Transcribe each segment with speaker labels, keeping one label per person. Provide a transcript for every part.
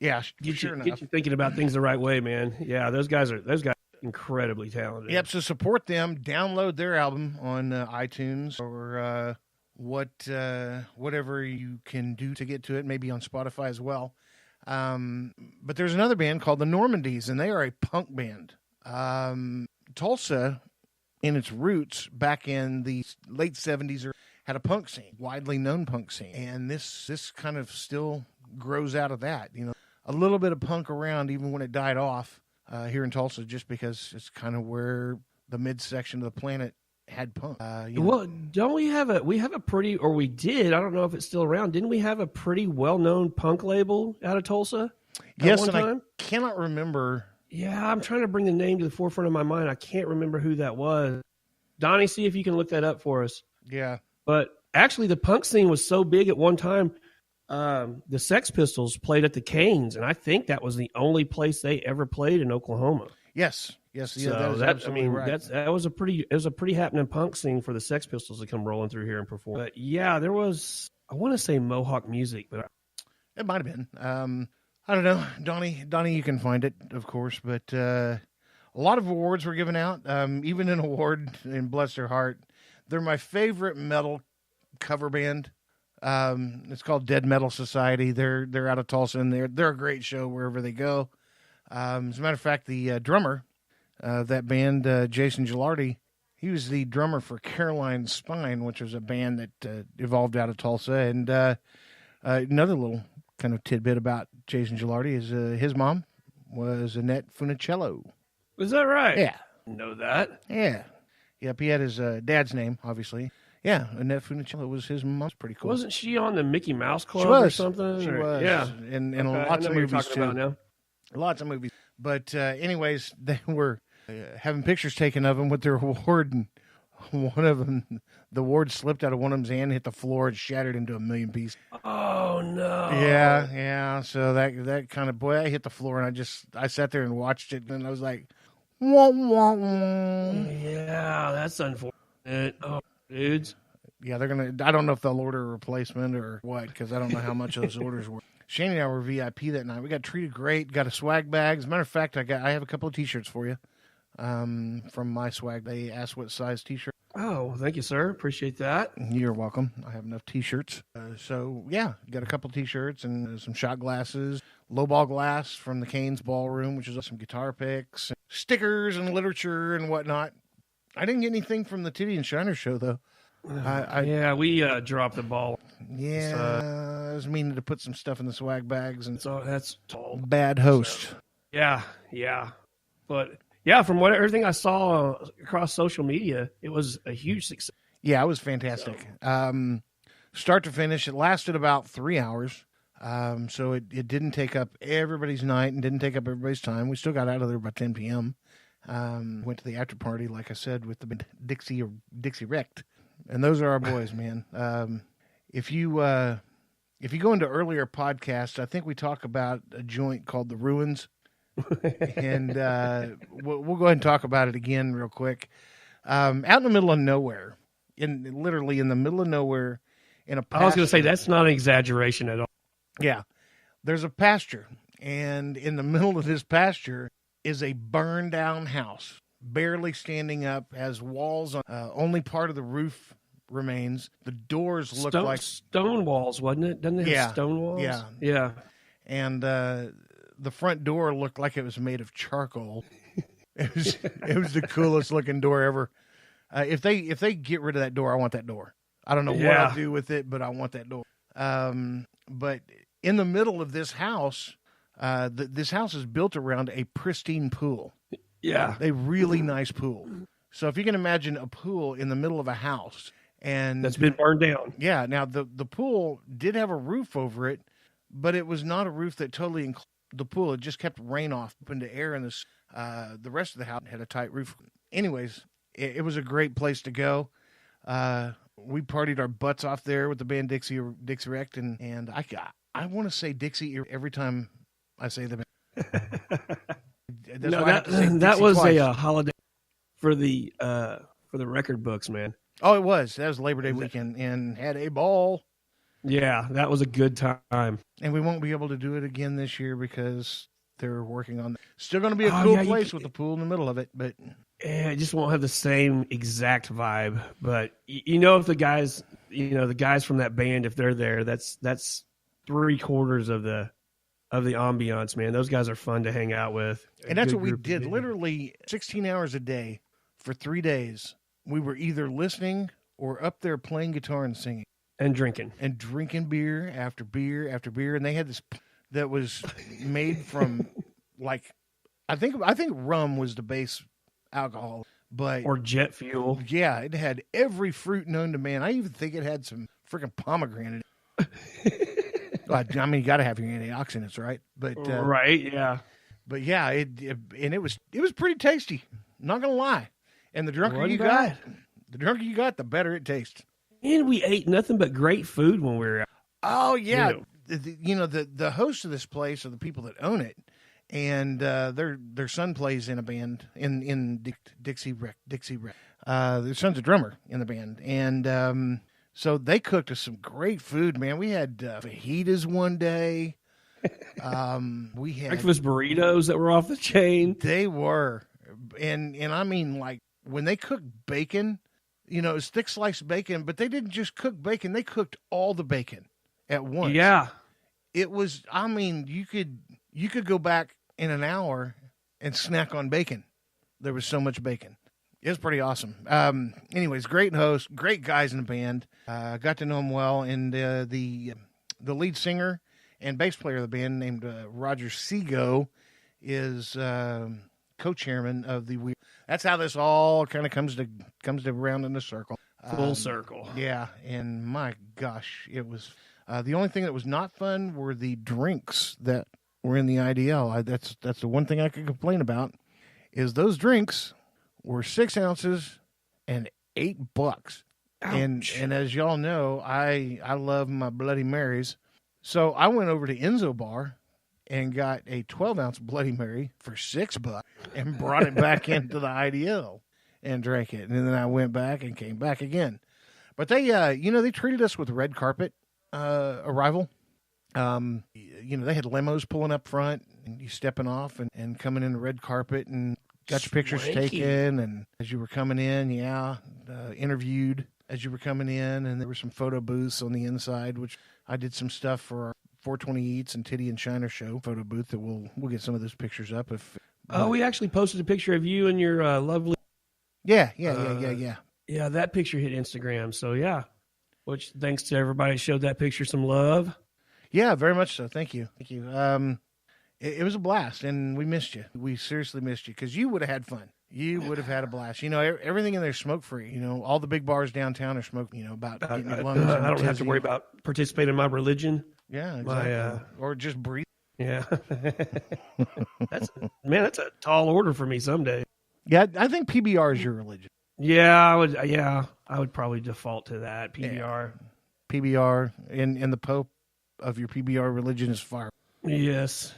Speaker 1: Yeah,
Speaker 2: Get
Speaker 1: sure enough.
Speaker 2: you thinking about things the right way, man. Yeah, those guys are incredibly talented.
Speaker 1: Yep. So support them. Download their album on iTunes or whatever you can do to get to it. Maybe on Spotify as well. But there's another band called the Normandies, and they are a punk band. Tulsa, in its roots, back in the late 70s, had a punk scene, widely known punk scene, and this kind of still grows out of that. You know, a little bit of punk around, even when it died off here in Tulsa, just because it's kind of where the midsection of the planet had punk.
Speaker 2: Well, don't we have a pretty, or we did, I don't know if it's still around, didn't we have a pretty well-known punk label out of Tulsa?
Speaker 1: Yes, and time? I cannot remember.
Speaker 2: Yeah, I'm trying to bring the name to the forefront of my mind. I can't remember who that was. Donnie, see if you can look that up for us.
Speaker 1: Yeah.
Speaker 2: But actually, the punk scene was so big at one time, the Sex Pistols played at the Canes, and I think that was the only place they ever played in Oklahoma.
Speaker 1: Yes. Yeah,
Speaker 2: so that was a pretty happening punk scene for the Sex Pistols to come rolling through here and perform. But yeah, there was, I want to say Mohawk Music, but
Speaker 1: it might have been. I don't know, Donnie, you can find it, of course. But a lot of awards were given out. Even an award, and bless their heart, they're my favorite metal cover band. It's called Dead Metal Society. They're out of Tulsa, and they're a great show wherever they go. As a matter of fact, the drummer. That band, Jason Gilardi, he was the drummer for Caroline Spine, which was a band that evolved out of Tulsa. And another little kind of tidbit about Jason Gilardi is his mom was Annette Funicello.
Speaker 2: Was that right?
Speaker 1: Yeah.
Speaker 2: Know that?
Speaker 1: Yeah. Yep, he had his dad's name, obviously. Yeah, Annette Funicello was his mom's. Pretty cool.
Speaker 2: Wasn't she on the Mickey Mouse Club or something?
Speaker 1: She was.
Speaker 2: Yeah.
Speaker 1: And lots of movies, too.
Speaker 2: About now.
Speaker 1: Lots of movies. But anyways, they were having pictures taken of them with their award, and one of them, the award slipped out of one of them's hand, and hit the floor, and shattered into a million pieces.
Speaker 2: Oh no!
Speaker 1: Yeah. So that kind of, boy, I hit the floor, and I sat there and watched it, and I was like, wah, wah, wah.
Speaker 2: Yeah, that's unfortunate. Oh, dudes.
Speaker 1: Yeah, I don't know if they'll order a replacement or what, because I don't know how much those orders were. Shane and I were VIP that night. We got treated great. Got a swag bag. As a matter of fact, I have a couple of T-shirts for you. From my swag. They asked what size T-shirt.
Speaker 2: Oh, thank you, sir. Appreciate that.
Speaker 1: You're welcome. I have enough T-shirts. So, yeah, got a couple T-shirts and some shot glasses, lowball glass from the Canes Ballroom, which is some guitar picks, stickers and literature and whatnot. I didn't get anything from the Tiddy and Shiner show, though.
Speaker 2: We dropped the ball.
Speaker 1: Yeah, I was meaning to put some stuff in the swag bags. And
Speaker 2: so that's tall.
Speaker 1: Bad host.
Speaker 2: So, yeah. But... yeah, from everything I saw across social media, it was a huge success.
Speaker 1: Yeah, it was fantastic. So. Start to finish, it lasted about 3 hours. So it didn't take up everybody's night and didn't take up everybody's time. We still got out of there by 10 p.m. Went to the after party, like I said, with the Dixie Wrecked. And those are our boys, man. If you go into earlier podcasts, I think we talk about a joint called The Ruins. And we'll go ahead and talk about it again real quick. Out in the middle of nowhere, literally in the middle of nowhere, in a pasture.
Speaker 2: I was going to say, that's not an exaggeration at all.
Speaker 1: Yeah. There's a pasture, and in the middle of this pasture is a burned down house, barely standing up, has walls on, only part of the roof remains. The doors look like
Speaker 2: stone walls, wasn't it? Doesn't it have stone walls?
Speaker 1: Yeah. And the front door looked like it was made of charcoal. It was the coolest looking door ever. If they get rid of that door, I want that door. I don't know what I'll do with it, but I want that door. But in the middle of this house, this house is built around a pristine pool.
Speaker 2: Yeah,
Speaker 1: a really nice pool. So if you can imagine a pool in the middle of a house, and
Speaker 2: that's been burned down.
Speaker 1: Yeah. Now the pool did have a roof over it, but it was not a roof that totally included the pool. It just kept rain off into air, and the rest of the house had a tight roof. Anyways, it was a great place to go. We partied our butts off there with the band Dixie Wrecked, and I want to say Dixie every time I say the band.
Speaker 2: That was twice. A holiday for the record books, man.
Speaker 1: Oh, it was. That was Labor Day weekend, and had a ball.
Speaker 2: Yeah, that was a good time.
Speaker 1: And we won't be able to do it again this year because they're working on. Still going to be a cool place with the pool in the middle of it, but
Speaker 2: it just won't have the same exact vibe. But if the guys, the guys from that band, if they're there, that's 3/4 of the ambiance, man. Those guys are fun to hang out with.
Speaker 1: And that's what we did. Literally 16 hours a day for 3 days. We were either listening or up there playing guitar and singing.
Speaker 2: And drinking
Speaker 1: beer after beer after beer. And they had this that was made from like, I think rum was the base alcohol, but
Speaker 2: or jet fuel.
Speaker 1: Yeah, it had every fruit known to man. I even think it had some freaking pomegranate. I mean, you got to have your antioxidants, right? But
Speaker 2: right, yeah.
Speaker 1: But yeah, it was pretty tasty. Not gonna lie. And the drunker you got, the better it tastes.
Speaker 2: And we ate nothing but great food when we were out.
Speaker 1: Oh yeah, the host of this place are the people that own it, and their son plays in a band in Dixie Rec. Their son's a drummer in the band, and so they cooked us some great food, man. We had fajitas one day. We had
Speaker 2: breakfast burritos that were off the chain.
Speaker 1: They were, and I mean, like when they cooked bacon. It's thick sliced bacon, but they didn't just cook bacon. They cooked all the bacon at once.
Speaker 2: Yeah.
Speaker 1: It was, I mean, you could go back in an hour and snack on bacon. There was so much bacon. It was pretty awesome. Anyways, great host, great guys in the band. Got to know them well. And the lead singer and bass player of the band named Roger Seago is co-chairman of the Weird. That's how this all kind of comes to round in a circle.
Speaker 2: Full circle.
Speaker 1: Yeah, and my gosh, it was the only thing that was not fun were the drinks that were in the IDL. That's the one thing I could complain about is those drinks were 6 ounces and $8.
Speaker 2: Ouch.
Speaker 1: And as y'all know, I love my Bloody Marys, so I went over to Enzo Bar and got a 12-ounce Bloody Mary for $6 and brought it back into the IDL and drank it. And then I went back and came back again. But they, they treated us with red carpet arrival. They had limos pulling up front and you stepping off and coming in the red carpet and got your pictures taken. And as you were coming in, interviewed as you were coming in. And there were some photo booths on the inside, which I did some stuff for our 420 Eats and Tiddy and Shiner show photo booth that we'll get some of those pictures up.
Speaker 2: We actually posted a picture of you and your lovely.
Speaker 1: Yeah.
Speaker 2: Yeah, that picture hit Instagram. So yeah, which thanks to everybody who showed that picture some love.
Speaker 1: Yeah, very much so. Thank you. It was a blast, and we missed you. We seriously missed you because you would have had fun. You would have had a blast. Everything in there is smoke free. All the big bars downtown are smoke. About getting your lungs.
Speaker 2: I don't have to worry about participating in my religion.
Speaker 1: Yeah, exactly. Or just breathe.
Speaker 2: Yeah, that's a tall order for me someday.
Speaker 1: Yeah, I think PBR is your religion.
Speaker 2: Yeah, I would. Yeah, I would probably default to that PBR.
Speaker 1: Yeah. PBR and the Pope of your PBR religion is fire.
Speaker 2: Yes,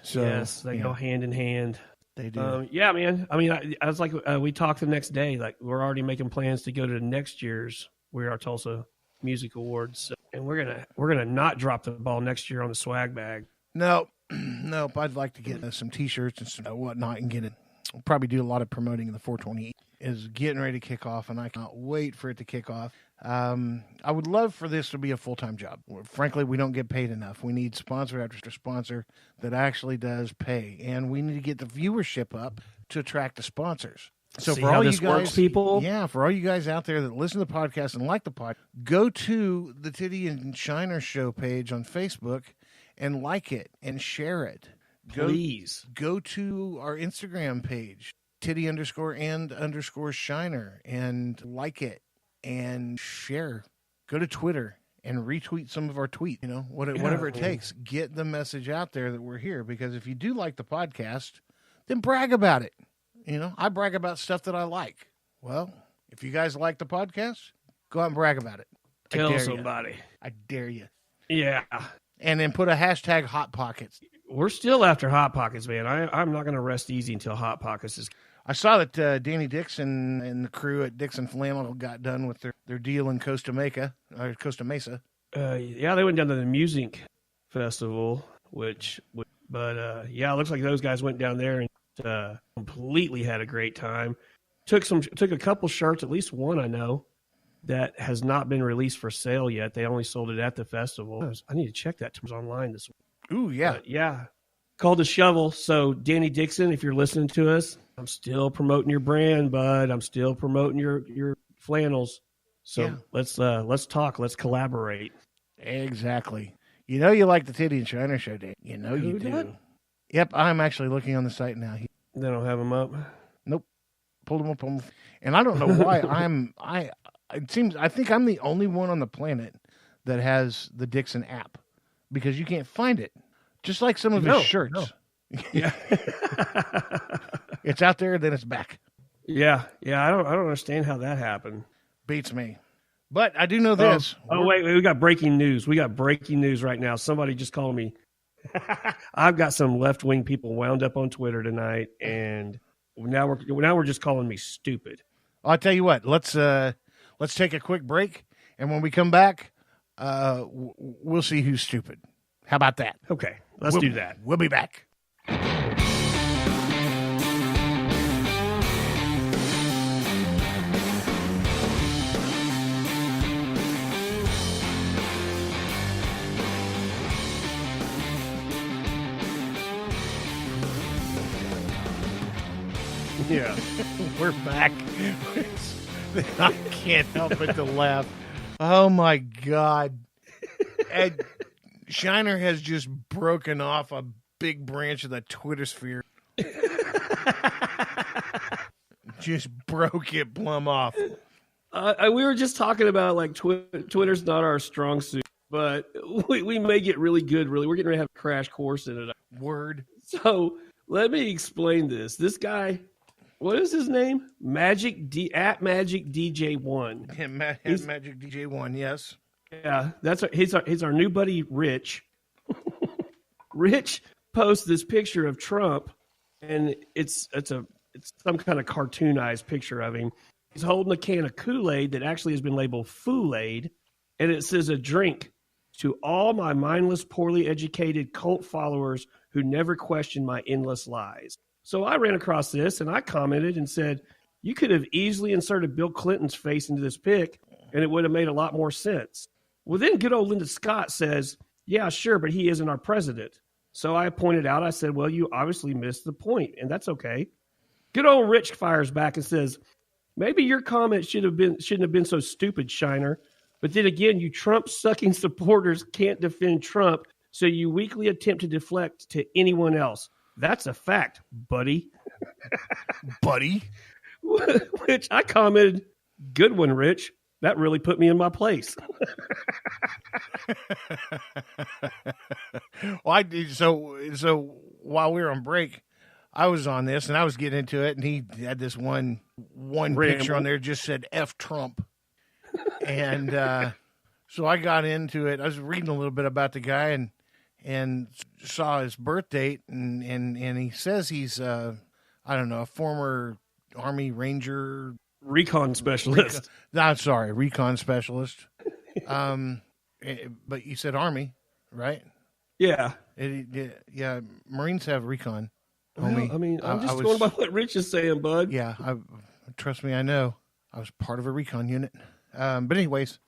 Speaker 2: they go hand in hand.
Speaker 1: They do.
Speaker 2: Yeah, man. I mean, I was like, we talked the next day. Like, we're already making plans to go to next year's We Are Tulsa Music Awards, and we're gonna not drop the ball next year on the swag bag.
Speaker 1: Nope. I'd like to get some T-shirts and some whatnot and get it. We'll probably do a lot of promoting in the 420 is getting ready to kick off, and I cannot wait for it to kick off. I would love for this to be a full-time job. Frankly, we don't get paid enough. We need sponsor after sponsor that actually does pay, and we need to get the viewership up to attract the sponsors. So
Speaker 2: see
Speaker 1: for all you guys,
Speaker 2: works, people,
Speaker 1: for all you guys out there that listen to the podcast and like the pod, go to the Tiddy and Shiner Show page on Facebook and like it and share it.
Speaker 2: Please
Speaker 1: go to our Instagram page, Tiddy_and_Shiner, and like it and share. Go to Twitter and retweet some of our tweets. Whatever it takes. Get the message out there that we're here, because if you do like the podcast, then brag about it. I brag about stuff that I like. Well, if you guys like the podcast, go out and brag about it.
Speaker 2: Tell somebody.
Speaker 1: I dare you.
Speaker 2: Yeah.
Speaker 1: And then put a hashtag Hot Pockets.
Speaker 2: We're still after Hot Pockets, man. I'm not going to rest easy until Hot Pockets is.
Speaker 1: I saw that Danny Dixon and the crew at Dixon Flannel got done with their deal in Costa Mesa.
Speaker 2: Yeah, they went down to the music festival, but yeah, it looks like those guys went down there and completely had a great time. Took a couple shirts, at least one I know, that has not been released for sale yet. They only sold it at the festival. I need to check that terms online this week.
Speaker 1: Ooh, yeah.
Speaker 2: But yeah. Called the Shovel. So Danny Dixon, if you're listening to us, I'm still promoting your brand, bud. I'm still promoting your flannels. So
Speaker 1: yeah.
Speaker 2: let's talk. Let's collaborate.
Speaker 1: Exactly. You know you like the Tiddy and Shiner show, Dave. You know you do.
Speaker 2: Done?
Speaker 1: Yep, I'm actually looking on the site now.
Speaker 2: They don't have them up.
Speaker 1: Nope. Pulled them up and I don't know why I think I'm the only one on the planet that has the Dixon app because you can't find it. Just like some of his shirts.
Speaker 2: No. Yeah.
Speaker 1: It's out there, then it's back.
Speaker 2: Yeah. I don't understand how that happened.
Speaker 1: Beats me. But I do know this.
Speaker 2: Wait, we got breaking news. We got breaking news right now. Somebody just called me. I've got some left-wing people wound up on Twitter tonight, and now we're just calling me stupid.
Speaker 1: I'll tell you what. Let's take a quick break, and when we come back, we'll see who's stupid. How about that?
Speaker 2: Okay, let's do that.
Speaker 1: We'll be back.
Speaker 2: Yeah,
Speaker 1: we're back. I can't help but to laugh. Oh my God. And Shiner has just broken off a big branch of the Twitter sphere. Just broke it plumb off.
Speaker 2: We were just talking about like Twitter's not our strong suit, but we may get really good. Really, we're getting ready to have a crash course in it.
Speaker 1: Word.
Speaker 2: So let me explain this. This guy, what is his name? Magic DJ1.
Speaker 1: Yeah, Magic DJ1. Yes.
Speaker 2: Yeah, he's our new buddy Rich. Rich posts this picture of Trump, and it's some kind of cartoonized picture of him. He's holding a can of Kool-Aid that actually has been labeled Fool-Aid, and it says a drink to all my mindless, poorly educated cult followers who never question my endless lies. So I ran across this, and I commented and said, you could have easily inserted Bill Clinton's face into this pic, and it would have made a lot more sense. Well, then good old Linda Scott says, yeah, sure, but he isn't our president. So I pointed out, I said, well, you obviously missed the point, and that's okay. Good old Rich fires back and says, maybe your comment shouldn't have been so stupid, Shiner. But then again, you Trump-sucking supporters can't defend Trump, so you weakly attempt to deflect to anyone else. That's a fact, buddy.
Speaker 1: Buddy?
Speaker 2: Which I commented, good one, Rich. That really put me in my place.
Speaker 1: Well, I did. So while we were on break, I was on this and I was getting into it, and he had this one picture on there just said F Trump. And so I got into it. I was reading a little bit about the guy and saw his birth date, and he says he's I don't know, a former Army Ranger
Speaker 2: recon specialist.
Speaker 1: Recon specialist. But you said Army, right?
Speaker 2: Yeah.
Speaker 1: Yeah, Marines have recon.
Speaker 2: Well, I mean, I'm just going by what Rich is saying, bud.
Speaker 1: Yeah, trust me, I know. I was part of a recon unit. But anyways,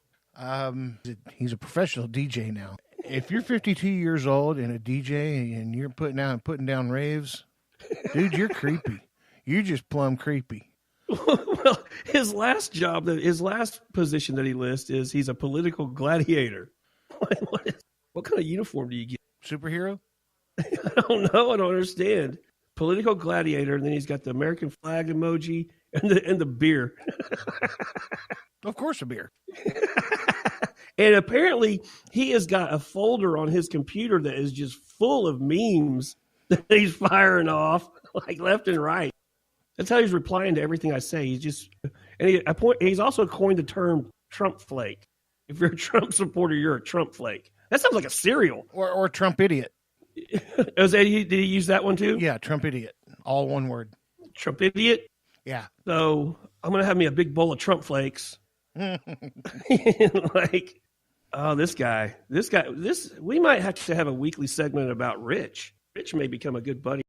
Speaker 1: he's a professional DJ now. If you're 52 years old and a DJ and you're putting down raves, dude, you're creepy. You're just plumb creepy.
Speaker 2: Well, his last position that he lists is he's a political gladiator. What kind of uniform do you get?
Speaker 1: Superhero?
Speaker 2: I don't know. I don't understand. Political gladiator, and then he's got the American flag emoji and the beer.
Speaker 1: Of course, a beer.
Speaker 2: And apparently, he has got a folder on his computer that is just full of memes that he's firing off like left and right. That's how he's replying to everything I say. He's also coined the term Trump flake. If you're a Trump supporter, you're a Trump flake. That sounds like a cereal.
Speaker 1: Or Trump idiot.
Speaker 2: Did he use that one too?
Speaker 1: Yeah, Trump idiot. All one word.
Speaker 2: Trump idiot?
Speaker 1: Yeah.
Speaker 2: So I'm going to have me a big bowl of Trump flakes. Oh, this guy. We might have to have a weekly segment about Rich. Rich may become a good buddy